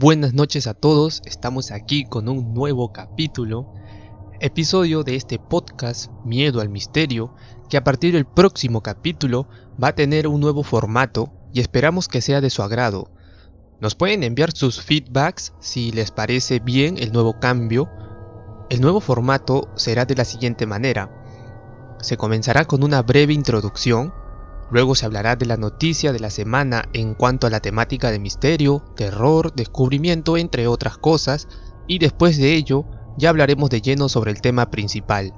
Buenas noches a todos, estamos aquí con un nuevo episodio de este podcast Miedo al Misterio, que a partir del próximo capítulo va a tener un nuevo formato y esperamos que sea de su agrado. Nos pueden enviar sus feedbacks si les parece bien el nuevo cambio. El nuevo formato será de la siguiente manera. Se comenzará con una breve introducción. Luego se hablará de la noticia de la semana en cuanto a la temática de misterio, terror, descubrimiento, entre otras cosas, y después de ello ya hablaremos de lleno sobre el tema principal.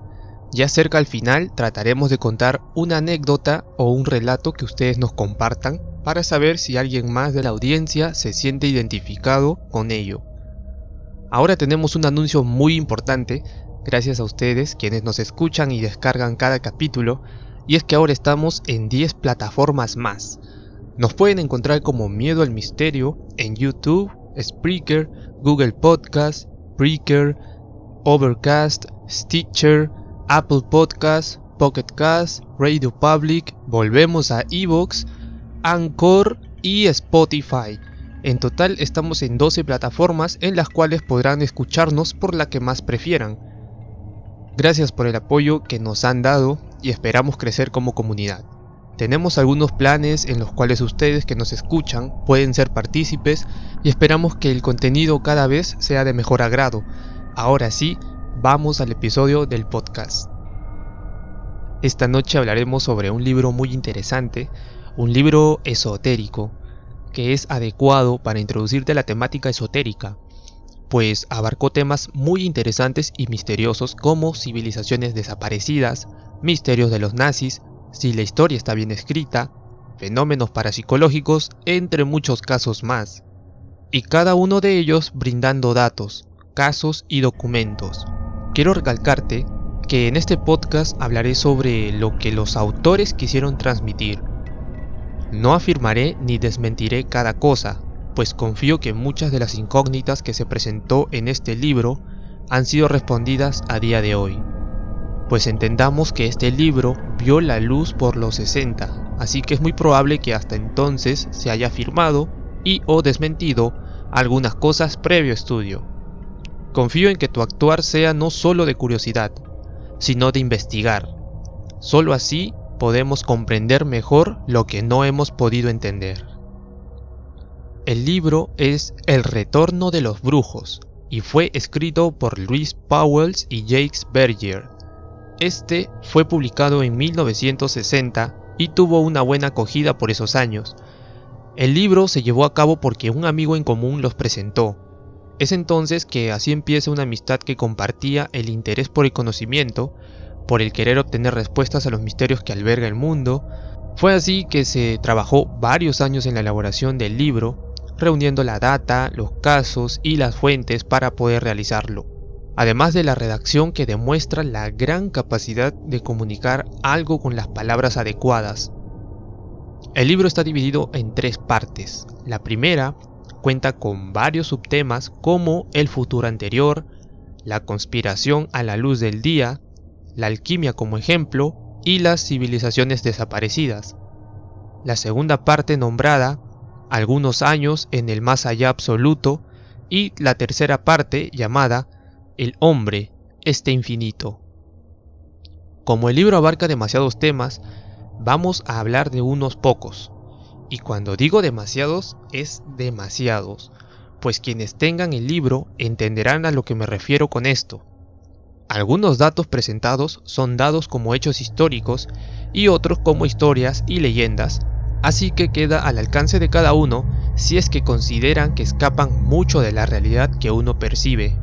Ya cerca al final trataremos de contar una anécdota o un relato que ustedes nos compartan para saber si alguien más de la audiencia se siente identificado con ello. Ahora tenemos un anuncio muy importante, gracias a ustedes quienes nos escuchan y descargan cada capítulo. Y es que ahora estamos en 10 plataformas más. Nos pueden encontrar como Miedo al Misterio en YouTube, Spreaker, Google Podcast, Breaker, Overcast, Stitcher, Apple Podcast, Pocket Cast, Radio Public, volvemos a Evox, Anchor y Spotify. En total estamos en 12 plataformas en las cuales podrán escucharnos por la que más prefieran. Gracias por el apoyo que nos han dado y esperamos crecer como comunidad. Tenemos algunos planes en los cuales ustedes que nos escuchan pueden ser partícipes y esperamos que el contenido cada vez sea de mejor agrado. Ahora sí, vamos al episodio del podcast. Esta noche hablaremos sobre un libro muy interesante, un libro esotérico, que es adecuado para introducirte a la temática esotérica, pues abarcó temas muy interesantes y misteriosos como civilizaciones desaparecidas, misterios de los nazis, si la historia está bien escrita, fenómenos parapsicológicos, entre muchos casos más. Y cada uno de ellos brindando datos, casos y documentos. Quiero recalcarte que en este podcast hablaré sobre lo que los autores quisieron transmitir. No afirmaré ni desmentiré cada cosa, pues confío que muchas de las incógnitas que se presentó en este libro han sido respondidas a día de hoy. Pues entendamos que este libro vio la luz por los 60, así que es muy probable que hasta entonces se haya afirmado y o desmentido algunas cosas previo estudio. Confío en que tu actuar sea no solo de curiosidad, sino de investigar. Solo así podemos comprender mejor lo que no hemos podido entender. El libro es El Retorno de los Brujos y fue escrito por Louise Pauwels y Jacques Bergier. Este fue publicado en 1960 y tuvo una buena acogida por esos años. El libro se llevó a cabo porque un amigo en común los presentó. Es entonces que así empieza una amistad que compartía el interés por el conocimiento, por el querer obtener respuestas a los misterios que alberga el mundo. Fue así que se trabajó varios años en la elaboración del libro, reuniendo la data, los casos y las fuentes para poder realizarlo. Además de la redacción que demuestra la gran capacidad de comunicar algo con las palabras adecuadas. El libro está dividido en 3 partes. La primera cuenta con varios subtemas como el futuro anterior, la conspiración a la luz del día, la alquimia como ejemplo y las civilizaciones desaparecidas. La segunda parte nombrada algunos años en el más allá absoluto y la tercera parte llamada El hombre, este infinito. Como el libro abarca demasiados temas, vamos a hablar de unos pocos. Y cuando digo demasiados, es demasiados, pues quienes tengan el libro entenderán a lo que me refiero con esto. Algunos datos presentados son dados como hechos históricos y otros como historias y leyendas, así que queda al alcance de cada uno si es que consideran que escapan mucho de la realidad que uno percibe.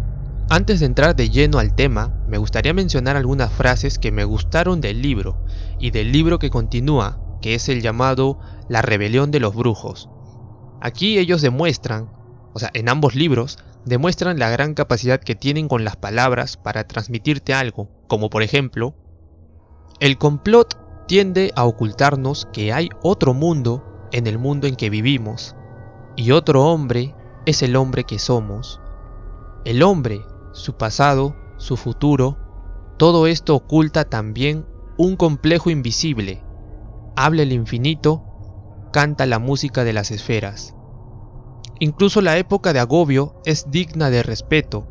Antes de entrar de lleno al tema, me gustaría mencionar algunas frases que me gustaron del libro y del libro que continúa, que es el llamado La Rebelión de los Brujos. Aquí ellos demuestran, en ambos libros, demuestran la gran capacidad que tienen con las palabras para transmitirte algo, como por ejemplo, el complot tiende a ocultarnos que hay otro mundo en el mundo en que vivimos, y otro hombre es el hombre que somos. El hombre, su pasado, su futuro, todo esto oculta también un complejo invisible. Habla el infinito, canta la música de las esferas. Incluso la época de Agobio es digna de respeto,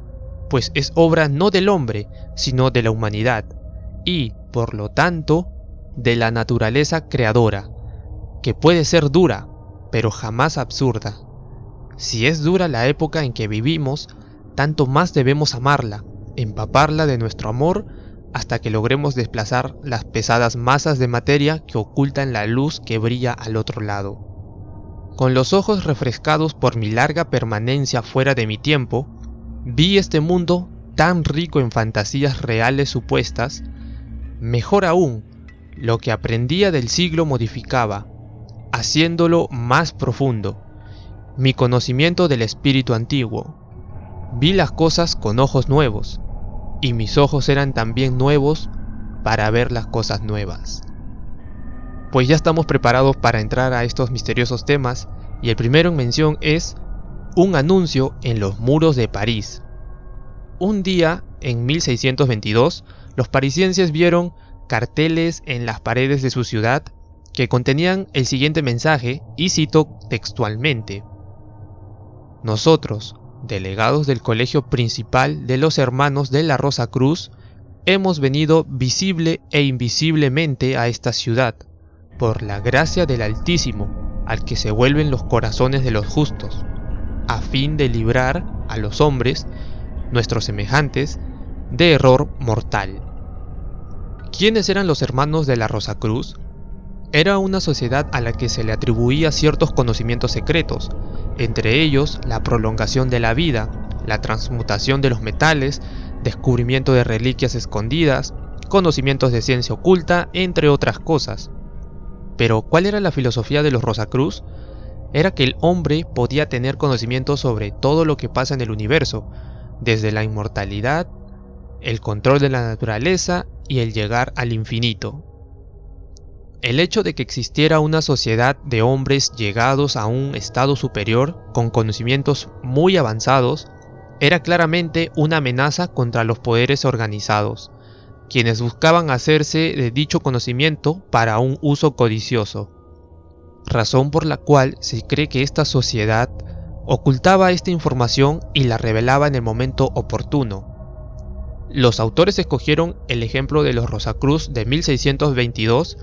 pues es obra no del hombre, sino de la humanidad, y, por lo tanto, de la naturaleza creadora, que puede ser dura, pero jamás absurda. Si es dura la época en que vivimos, tanto más debemos amarla, empaparla de nuestro amor, hasta que logremos desplazar las pesadas masas de materia que ocultan la luz que brilla al otro lado. Con los ojos refrescados por mi larga permanencia fuera de mi tiempo, vi este mundo tan rico en fantasías reales supuestas. Mejor aún, lo que aprendía del siglo modificaba, haciéndolo más profundo, mi conocimiento del espíritu antiguo. Vi las cosas con ojos nuevos, y mis ojos eran también nuevos para ver las cosas nuevas. Pues ya estamos preparados para entrar a estos misteriosos temas, y el primero en mención es un anuncio en los muros de París. Un día, en 1622, los parisienses vieron carteles en las paredes de su ciudad que contenían el siguiente mensaje, y cito textualmente: "Nosotros, delegados del Colegio Principal de los Hermanos de la Rosa Cruz, hemos venido visible e invisiblemente a esta ciudad, por la gracia del Altísimo, al que se vuelven los corazones de los justos, a fin de librar a los hombres, nuestros semejantes, de error mortal". ¿Quiénes eran los hermanos de la Rosa Cruz? Era una sociedad a la que se le atribuía ciertos conocimientos secretos, entre ellos la prolongación de la vida, la transmutación de los metales, descubrimiento de reliquias escondidas, conocimientos de ciencia oculta, entre otras cosas. Pero, ¿cuál era la filosofía de los Rosacruz? Era que el hombre podía tener conocimiento sobre todo lo que pasa en el universo, desde la inmortalidad, el control de la naturaleza y el llegar al infinito. El hecho de que existiera una sociedad de hombres llegados a un estado superior con conocimientos muy avanzados era claramente una amenaza contra los poderes organizados, quienes buscaban hacerse de dicho conocimiento para un uso codicioso, razón por la cual se cree que esta sociedad ocultaba esta información y la revelaba en el momento oportuno. Los autores escogieron el ejemplo de los Rosacruz de 1622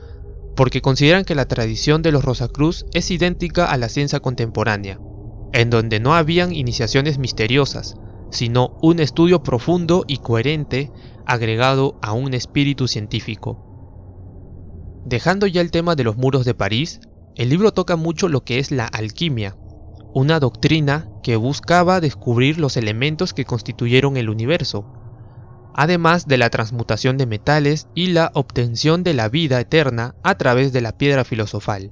porque consideran que la tradición de los Rosacruz es idéntica a la ciencia contemporánea, en donde no habían iniciaciones misteriosas, sino un estudio profundo y coherente agregado a un espíritu científico. Dejando ya el tema de los muros de París, el libro toca mucho lo que es la alquimia, una doctrina que buscaba descubrir los elementos que constituyeron el universo, además de la transmutación de metales y la obtención de la vida eterna a través de la piedra filosofal.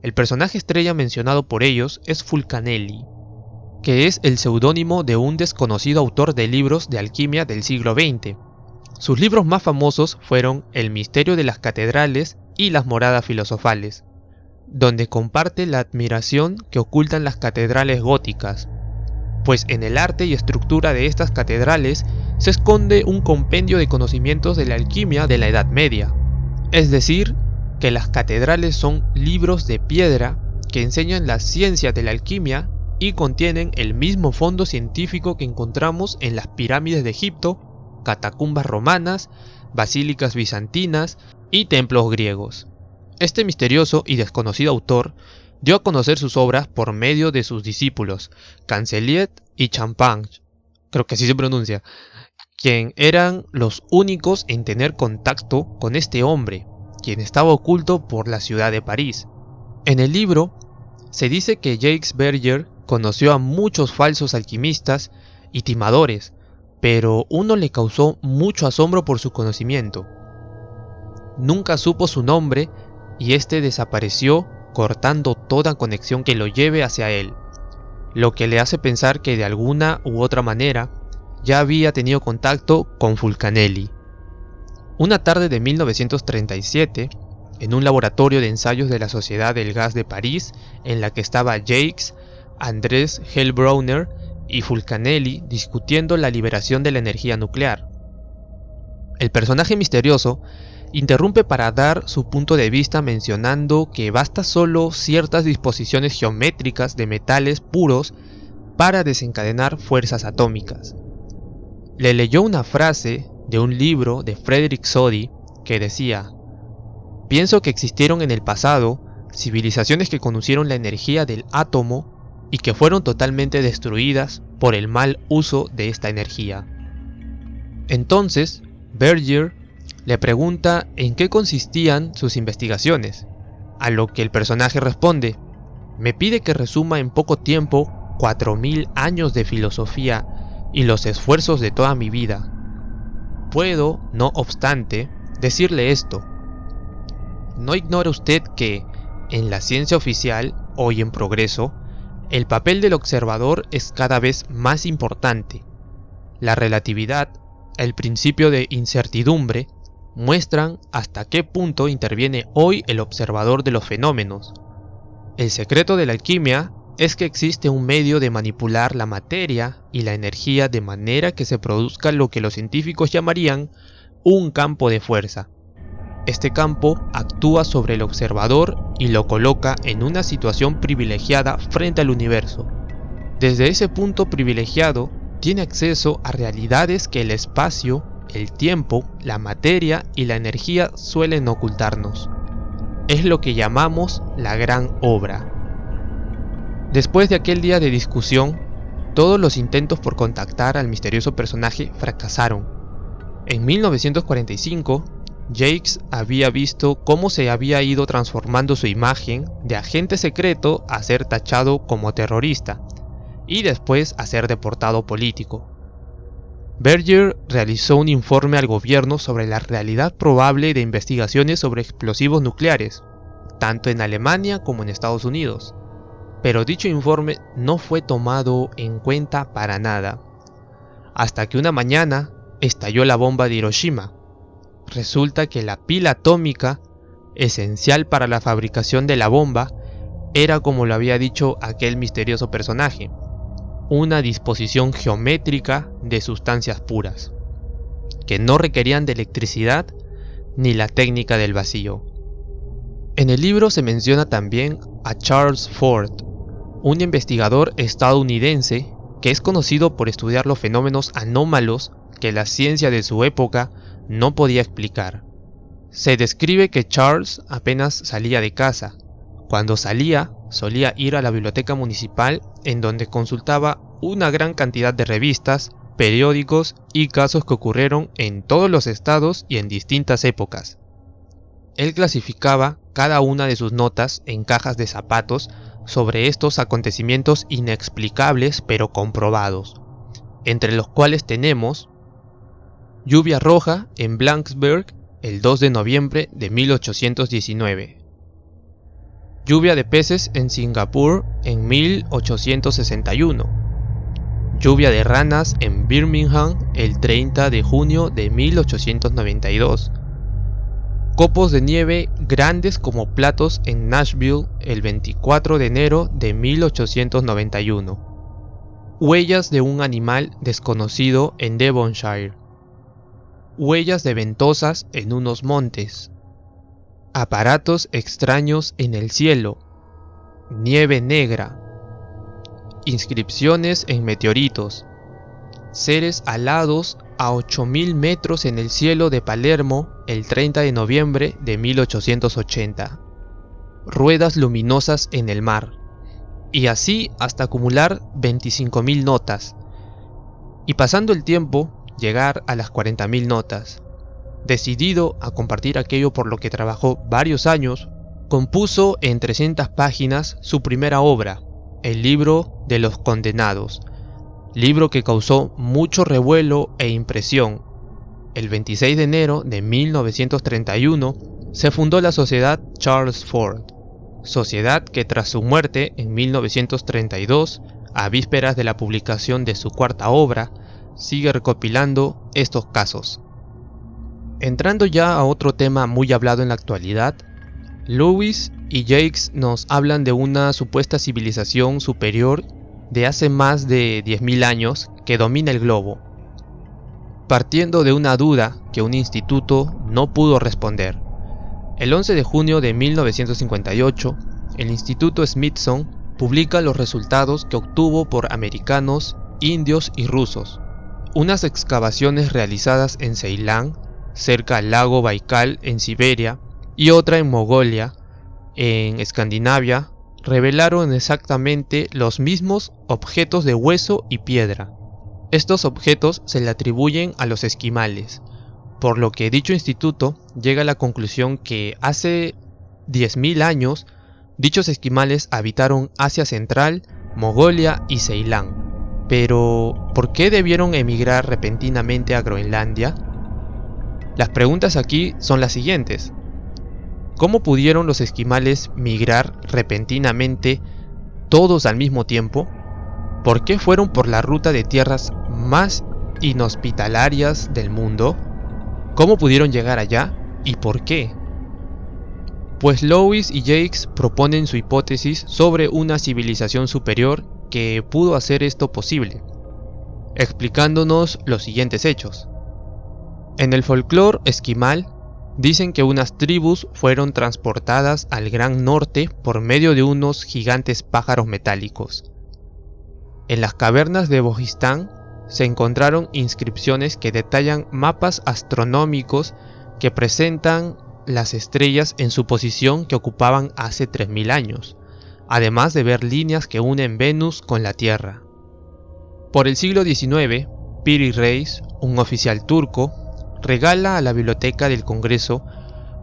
El personaje estrella mencionado por ellos es Fulcanelli, que es el seudónimo de un desconocido autor de libros de alquimia del siglo XX. Sus libros más famosos fueron El misterio de las catedrales y Las moradas filosofales, donde comparte la admiración que ocultan las catedrales góticas, pues en el arte y estructura de estas catedrales se esconde un compendio de conocimientos de la alquimia de la Edad Media. Es decir, que las catedrales son libros de piedra que enseñan la ciencia de la alquimia y contienen el mismo fondo científico que encontramos en las pirámides de Egipto, catacumbas romanas, basílicas bizantinas y templos griegos. Este misterioso y desconocido autor dio a conocer sus obras por medio de sus discípulos, Cancelliet y Champagne, creo que así se pronuncia, quien eran los únicos en tener contacto con este hombre, quien estaba oculto por la ciudad de París. En el libro se dice que Jacques Berger conoció a muchos falsos alquimistas y timadores, pero uno le causó mucho asombro por su conocimiento. Nunca supo su nombre y este desapareció, cortando toda conexión que lo lleve hacia él, lo que le hace pensar que de alguna u otra manera ya había tenido contacto con Fulcanelli. Una tarde de 1937, en un laboratorio de ensayos de la Sociedad del Gas de París, en la que estaba Jacques, Andrés Hellbrauner y Fulcanelli discutiendo la liberación de la energía nuclear. El personaje misterioso interrumpe para dar su punto de vista mencionando que basta solo ciertas disposiciones geométricas de metales puros para desencadenar fuerzas atómicas. Le leyó una frase de un libro de Frederick Soddy que decía: "Pienso que existieron en el pasado civilizaciones que conocieron la energía del átomo y que fueron totalmente destruidas por el mal uso de esta energía". Entonces, Berger le pregunta en qué consistían sus investigaciones, a lo que el personaje responde: "Me pide que resuma en poco tiempo 4000 años de filosofía y los esfuerzos de toda mi vida. Puedo, no obstante, decirle esto: no ignora usted que, en la ciencia oficial, hoy en progreso, el papel del observador es cada vez más importante. La relatividad, el principio de incertidumbre, muestran hasta qué punto interviene hoy el observador de los fenómenos. El secreto de la alquimia es que existe un medio de manipular la materia y la energía de manera que se produzca lo que los científicos llamarían un campo de fuerza. Este campo actúa sobre el observador y lo coloca en una situación privilegiada frente al universo. Desde ese punto privilegiado, tiene acceso a realidades que el espacio, el tiempo, la materia y la energía suelen ocultarnos. Es lo que llamamos la gran obra". Después de aquel día de discusión, todos los intentos por contactar al misterioso personaje fracasaron. En 1945, Jakes había visto cómo se había ido transformando su imagen de agente secreto a ser tachado como terrorista, y después a ser deportado político. Berger realizó un informe al gobierno sobre la realidad probable de investigaciones sobre explosivos nucleares, tanto en Alemania como en Estados Unidos. Pero dicho informe no fue tomado en cuenta para nada, hasta que una mañana estalló la bomba de Hiroshima. Resulta que la pila atómica, esencial para la fabricación de la bomba, era, como lo había dicho aquel misterioso personaje, una disposición geométrica de sustancias puras, que no requerían de electricidad ni la técnica del vacío. En el libro se menciona también a Charles Ford, un investigador estadounidense que es conocido por estudiar los fenómenos anómalos que la ciencia de su época no podía explicar. Se describe que Charles apenas salía de casa. Cuando salía, solía ir a la biblioteca municipal, en donde consultaba una gran cantidad de revistas, periódicos y casos que ocurrieron en todos los estados y en distintas épocas. Él clasificaba cada una de sus notas en cajas de zapatos sobre estos acontecimientos inexplicables pero comprobados, entre los cuales tenemos: lluvia roja en Blanksburg el 2 de noviembre de 1819, lluvia de peces en Singapur en 1861, lluvia de ranas en Birmingham el 30 de junio de 1892, copos de nieve grandes como platos en Nashville el 24 de enero de 1891, huellas de un animal desconocido en Devonshire, huellas de ventosas en unos montes, aparatos extraños en el cielo, nieve negra, inscripciones en meteoritos, seres alados a 8000 metros en el cielo de Palermo el 30 de noviembre de 1880, ruedas luminosas en el mar, y así hasta acumular 25.000 notas, y pasando el tiempo, llegar a las 40.000 notas. Decidido a compartir aquello por lo que trabajó varios años, compuso en 300 páginas su primera obra, el libro de los condenados, libro que causó mucho revuelo e impresión. El 26 de enero de 1931 se fundó la Sociedad Charles Ford, sociedad que tras su muerte en 1932, a vísperas de la publicación de su cuarta obra, sigue recopilando estos casos. Entrando ya a otro tema muy hablado en la actualidad, Lewis y Jakes nos hablan de una supuesta civilización superior de hace más de 10.000 años que domina el globo. partiendo de una duda que un instituto no pudo responder. El 11 de junio de 1958, el Instituto Smithson publica los resultados que obtuvo por americanos, indios y rusos. Unas excavaciones realizadas en Ceilán, cerca al lago Baikal en Siberia, y otra en Mongolia, en Escandinavia, revelaron exactamente los mismos objetos de hueso y piedra. Estos objetos se le atribuyen a los esquimales, por lo que dicho instituto llega a la conclusión que hace 10.000 años dichos esquimales habitaron Asia Central, Mongolia y Ceilán. Pero, ¿por qué debieron emigrar repentinamente a Groenlandia? Las preguntas aquí son las siguientes. ¿Cómo pudieron los esquimales migrar repentinamente todos al mismo tiempo? ¿Por qué fueron por la ruta de tierras más inhospitalarias del mundo? ¿Cómo pudieron llegar allá y por qué? Pues Lois y Jakes proponen su hipótesis sobre una civilización superior que pudo hacer esto posible, explicándonos los siguientes hechos. En el folclore esquimal, dicen que unas tribus fueron transportadas al Gran Norte por medio de unos gigantes pájaros metálicos. En las cavernas de Bojistán se encontraron inscripciones que detallan mapas astronómicos que presentan las estrellas en su posición que ocupaban hace 3.000 años, además de ver líneas que unen Venus con la Tierra. Por el siglo XIX, Piri Reis, un oficial turco, regala a la Biblioteca del Congreso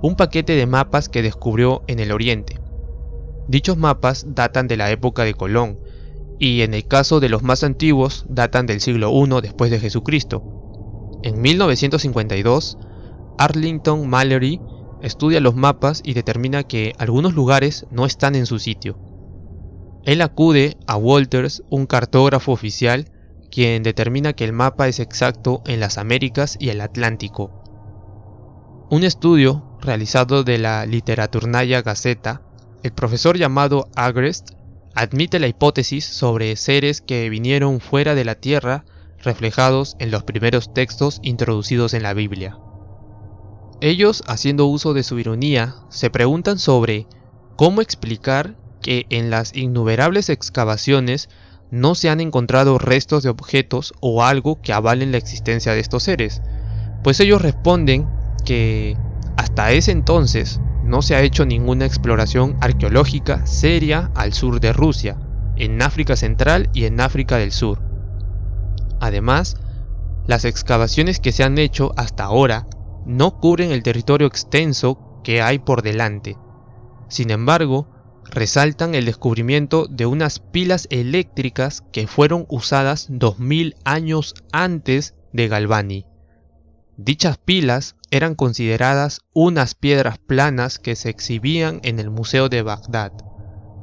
un paquete de mapas que descubrió en el Oriente. Dichos mapas datan de la época de Colón, y en el caso de los más antiguos datan del siglo I después de Jesucristo. En 1952, Arlington Mallory estudia los mapas y determina que algunos lugares no están en su sitio. Él acude a Walters, un cartógrafo oficial, quien determina que el mapa es exacto en las Américas y el Atlántico. Un estudio realizado de la Literaturnaya Gazeta, el profesor llamado Agrest admite la hipótesis sobre seres que vinieron fuera de la Tierra reflejados en los primeros textos introducidos en la Biblia. Ellos, haciendo uso de su ironía, se preguntan sobre cómo explicar que en las innumerables excavaciones no se han encontrado restos de objetos o algo que avalen la existencia de estos seres, pues ellos responden que hasta ese entonces no se ha hecho ninguna exploración arqueológica seria al sur de Rusia, en África Central y en África del Sur. Además, las excavaciones que se han hecho hasta ahora no cubren el territorio extenso que hay por delante. Sin embargo, resaltan el descubrimiento de unas pilas eléctricas que fueron usadas 2000 años antes de Galvani. Dichas pilas eran consideradas unas piedras planas que se exhibían en el Museo de Bagdad,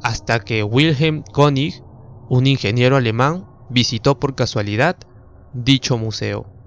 hasta que Wilhelm König, un ingeniero alemán, visitó por casualidad dicho museo.